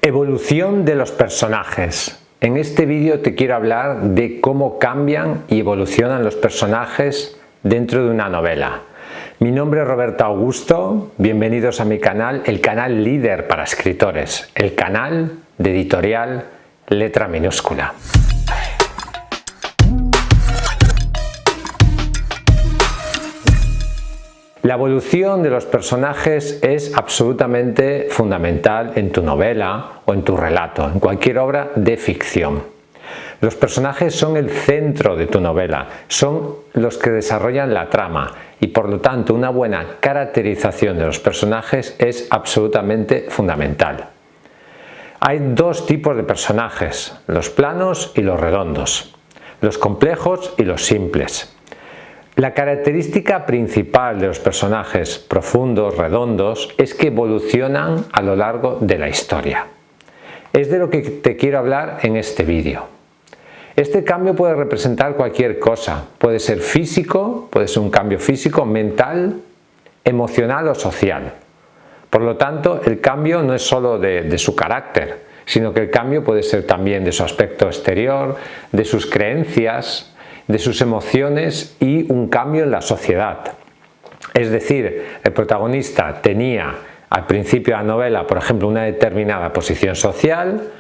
Evolución de los personajes. En este vídeo te quiero hablar de cómo cambian y evolucionan los personajes dentro de una novela. Mi nombre es Roberto Augusto, bienvenidos a mi canal, el canal líder para escritores, el canal de editorial Letra Minúscula. La evolución de los personajes es absolutamente fundamental en tu novela o en tu relato, en cualquier obra de ficción. Los personajes son el centro de tu novela, son los que desarrollan la trama y por lo tanto una buena caracterización de los personajes es absolutamente fundamental. Hay dos tipos de personajes, los planos y los redondos, los complejos y los simples. La característica principal de los personajes profundos, redondos, es que evolucionan a lo largo de la historia. Es de lo que te quiero hablar en este vídeo. Este cambio puede representar cualquier cosa, puede ser físico, puede ser un cambio físico, mental, emocional o social. Por lo tanto, el cambio no es solo de su carácter, sino que el cambio puede ser también de su aspecto exterior, de sus creencias, de sus emociones y un cambio en la sociedad. Es decir, el protagonista tenía al principio de la novela, por ejemplo, una determinada posición social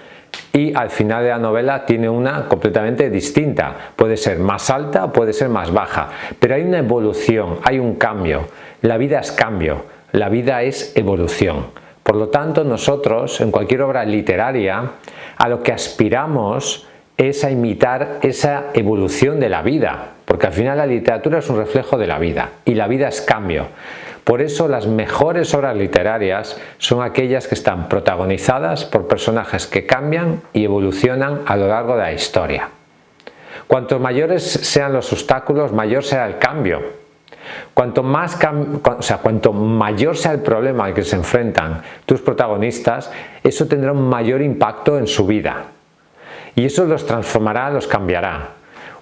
y al final de la novela tiene una completamente distinta. Puede ser más alta o puede ser más baja, pero hay una evolución, hay un cambio. La vida es cambio, la vida es evolución. Por lo tanto, nosotros, en cualquier obra literaria, a lo que aspiramos es a imitar esa evolución de la vida, porque al final la literatura es un reflejo de la vida y la vida es cambio. Por eso las mejores obras literarias son aquellas que están protagonizadas por personajes que cambian y evolucionan a lo largo de la historia. Cuanto mayores sean los obstáculos, mayor será el cambio. Cuanto mayor sea el problema al que se enfrentan tus protagonistas, eso tendrá un mayor impacto en su vida. Y eso los transformará, los cambiará.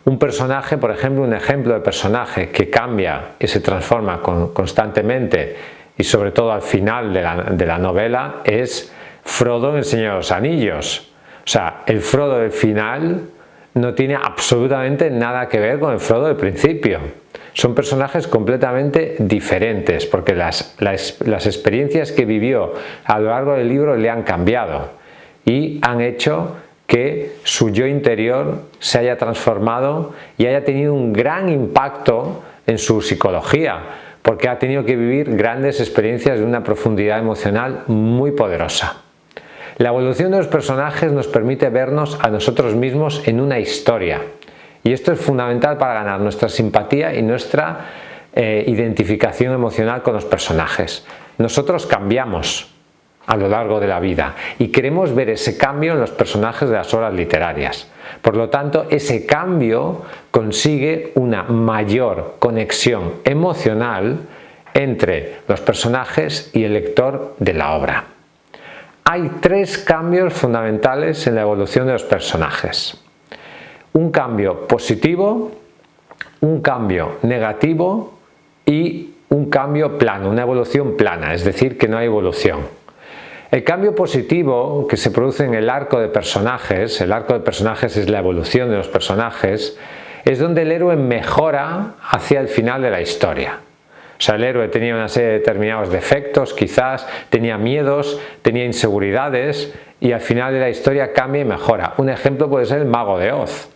Un personaje, por ejemplo, un ejemplo de personaje que cambia y se transforma constantemente y sobre todo al final de la novela es Frodo en El Señor de los Anillos. O sea, el Frodo del final no tiene absolutamente nada que ver con el Frodo del principio. Son personajes completamente diferentes porque las experiencias que vivió a lo largo del libro le han cambiado y han hecho que su yo interior se haya transformado y haya tenido un gran impacto en su psicología, porque ha tenido que vivir grandes experiencias de una profundidad emocional muy poderosa. La evolución de los personajes nos permite vernos a nosotros mismos en una historia, y esto es fundamental para ganar nuestra simpatía y nuestra identificación emocional con los personajes. Nosotros cambiamos a lo largo de la vida y queremos ver ese cambio en los personajes de las obras literarias. Por lo tanto, ese cambio consigue una mayor conexión emocional entre los personajes y el lector de la obra. Hay tres cambios fundamentales en la evolución de los personajes. Un cambio positivo, un cambio negativo y un cambio plano, una evolución plana, es decir, que no hay evolución. El cambio positivo que se produce en el arco de personajes es la evolución de los personajes, es donde el héroe mejora hacia el final de la historia. O sea, el héroe tenía una serie de determinados defectos, quizás tenía miedos, tenía inseguridades y al final de la historia cambia y mejora. Un ejemplo puede ser el Mago de Oz.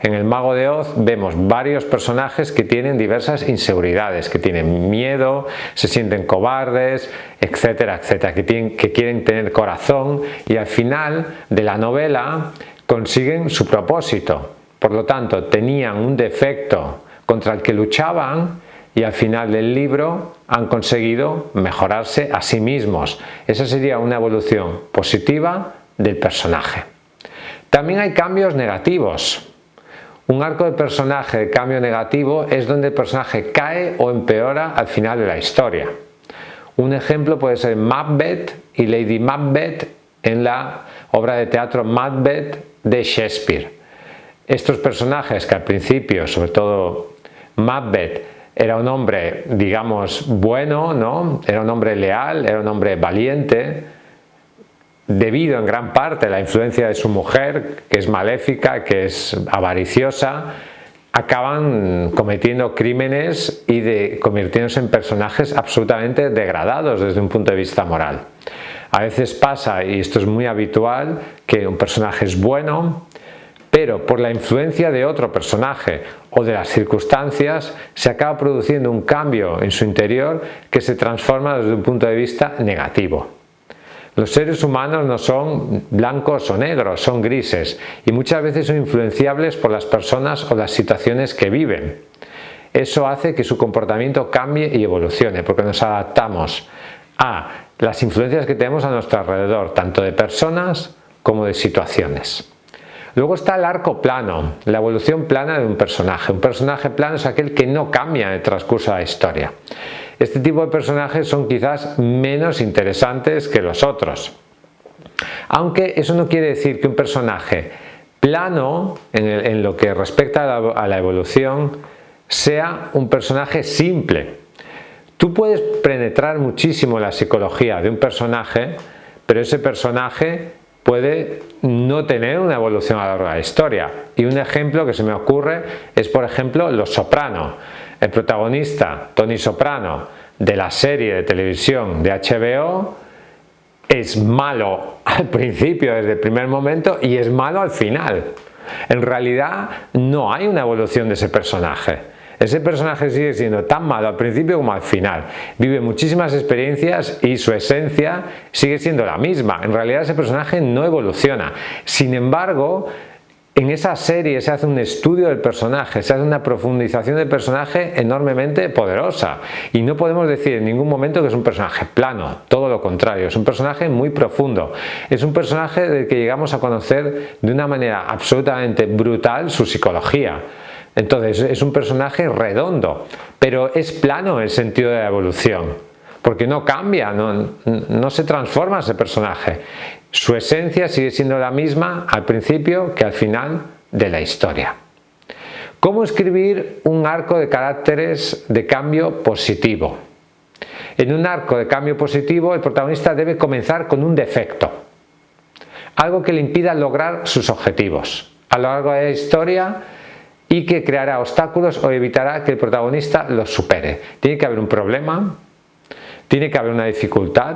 En el Mago de Oz vemos varios personajes que tienen diversas inseguridades, que tienen miedo, se sienten cobardes, etcétera, etcétera, que quieren tener corazón y al final de la novela consiguen su propósito. Por lo tanto, tenían un defecto contra el que luchaban y al final del libro han conseguido mejorarse a sí mismos. Esa sería una evolución positiva del personaje. También hay cambios negativos. Un arco de personaje de cambio negativo es donde el personaje cae o empeora al final de la historia. Un ejemplo puede ser Macbeth y Lady Macbeth en la obra de teatro Macbeth de Shakespeare. Estos personajes que al principio, sobre todo Macbeth, era un hombre, digamos, bueno, ¿no? Era un hombre leal, era un hombre valiente, debido en gran parte a la influencia de su mujer, que es maléfica, que es avariciosa, acaban cometiendo crímenes y convirtiéndose en personajes absolutamente degradados desde un punto de vista moral. A veces pasa, y esto es muy habitual, que un personaje es bueno, pero por la influencia de otro personaje o de las circunstancias se acaba produciendo un cambio en su interior que se transforma desde un punto de vista negativo. Los seres humanos no son blancos o negros, son grises y muchas veces son influenciables por las personas o las situaciones que viven. Eso hace que su comportamiento cambie y evolucione porque nos adaptamos a las influencias que tenemos a nuestro alrededor, tanto de personas como de situaciones. Luego está el arco plano, la evolución plana de un personaje. Un personaje plano es aquel que no cambia en el transcurso de la historia. Este tipo de personajes son quizás menos interesantes que los otros. Aunque eso no quiere decir que un personaje plano, en lo que respecta a la evolución, sea un personaje simple. Tú puedes penetrar muchísimo en la psicología de un personaje, pero ese personaje puede no tener una evolución a lo largo de la historia. Y un ejemplo que se me ocurre es, por ejemplo, Los Soprano. El protagonista, Tony Soprano, de la serie de televisión de HBO, es malo al principio, desde el primer momento, y es malo al final. En realidad no hay una evolución de ese personaje. Ese personaje sigue siendo tan malo al principio como al final. Vive muchísimas experiencias y su esencia sigue siendo la misma. En realidad ese personaje no evoluciona. Sin embargo, en esa serie se hace un estudio del personaje, se hace una profundización del personaje enormemente poderosa. Y no podemos decir en ningún momento que es un personaje plano, todo lo contrario, es un personaje muy profundo. Es un personaje del que llegamos a conocer de una manera absolutamente brutal su psicología. Entonces es un personaje redondo, pero es plano en el sentido de la evolución, porque no cambia, no se transforma ese personaje. Su esencia sigue siendo la misma al principio que al final de la historia. ¿Cómo escribir un arco de caracteres de cambio positivo? En un arco de cambio positivo el protagonista debe comenzar con un defecto, algo que le impida lograr sus objetivos a lo largo de la historia y que creará obstáculos o evitará que el protagonista los supere. Tiene que haber un problema, tiene que haber una dificultad,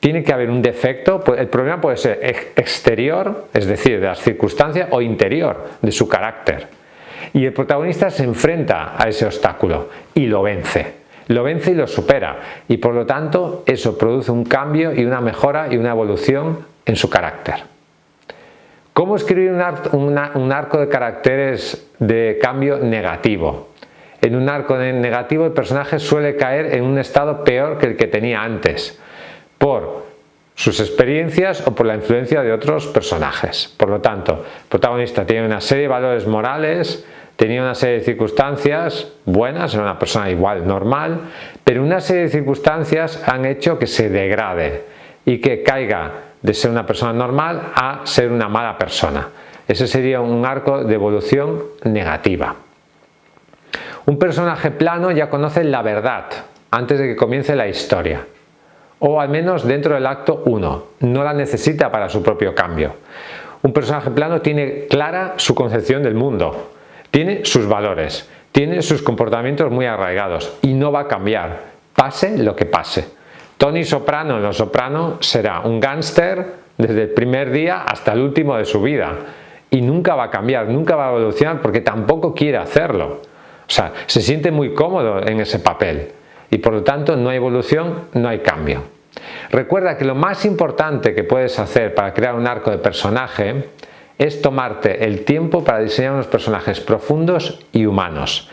tiene que haber un defecto. El problema puede ser exterior, es decir, de las circunstancias, o interior, de su carácter. Y el protagonista se enfrenta a ese obstáculo y lo vence. Lo vence y lo supera. Y por lo tanto, eso produce un cambio y una mejora y una evolución en su carácter. ¿Cómo escribir un arco de caracteres de cambio negativo? En un arco negativo el personaje suele caer en un estado peor que el que tenía antes, por sus experiencias o por la influencia de otros personajes. Por lo tanto, el protagonista tiene una serie de valores morales, tenía una serie de circunstancias buenas, era una persona igual, normal, pero una serie de circunstancias han hecho que se degrade y que caiga de ser una persona normal a ser una mala persona. Ese sería un arco de evolución negativa. Un personaje plano ya conoce la verdad antes de que comience la historia, o al menos dentro del acto 1, no la necesita para su propio cambio. Un personaje plano tiene clara su concepción del mundo, tiene sus valores, tiene sus comportamientos muy arraigados y no va a cambiar, pase lo que pase. Tony Soprano en Los Soprano será un gángster desde el primer día hasta el último de su vida y nunca va a cambiar, nunca va a evolucionar porque tampoco quiere hacerlo. O sea, se siente muy cómodo en ese papel y por lo tanto no hay evolución, no hay cambio. Recuerda que lo más importante que puedes hacer para crear un arco de personaje es tomarte el tiempo para diseñar unos personajes profundos y humanos.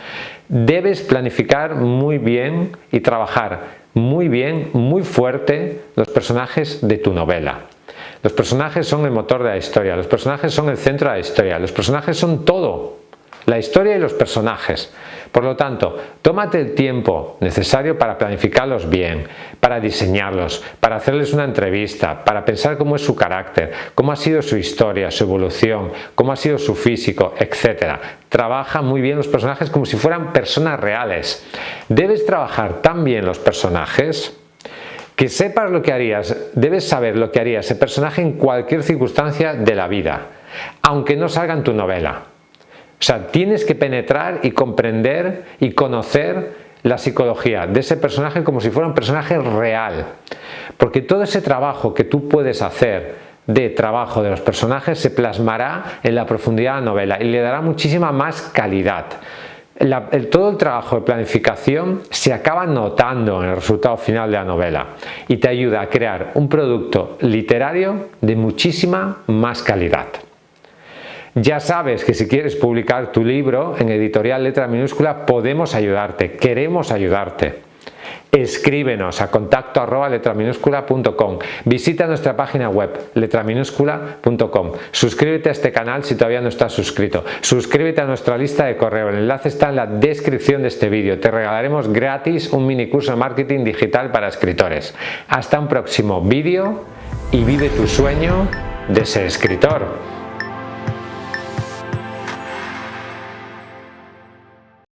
Debes planificar muy bien y trabajar muy bien, muy fuerte los personajes de tu novela. Los personajes son el motor de la historia, los personajes son el centro de la historia, los personajes son todo, la historia y los personajes. Por lo tanto, tómate el tiempo necesario para planificarlos bien, para diseñarlos, para hacerles una entrevista, para pensar cómo es su carácter, cómo ha sido su historia, su evolución, cómo ha sido su físico, etc. Trabaja muy bien los personajes como si fueran personas reales. Debes trabajar tan bien los personajes Que sepas lo que harías, debes saber lo que haría ese personaje en cualquier circunstancia de la vida, aunque no salga en tu novela. O sea, tienes que penetrar y comprender y conocer la psicología de ese personaje como si fuera un personaje real. Porque todo ese trabajo que tú puedes hacer de trabajo de los personajes se plasmará en la profundidad de la novela y le dará muchísima más calidad. Todo el trabajo de planificación se acaba notando en el resultado final de la novela y te ayuda a crear un producto literario de muchísima más calidad. Ya sabes que si quieres publicar tu libro en Editorial Letra Minúscula podemos ayudarte, queremos ayudarte. Escríbenos a contacto@letraminúscula.com. Visita nuestra página web letraminúscula.com. Suscríbete a este canal si todavía no estás suscrito. Suscríbete a nuestra lista de correo. El enlace está en la descripción de este vídeo. Te regalaremos gratis un mini curso de marketing digital para escritores. Hasta un próximo vídeo y vive tu sueño de ser escritor.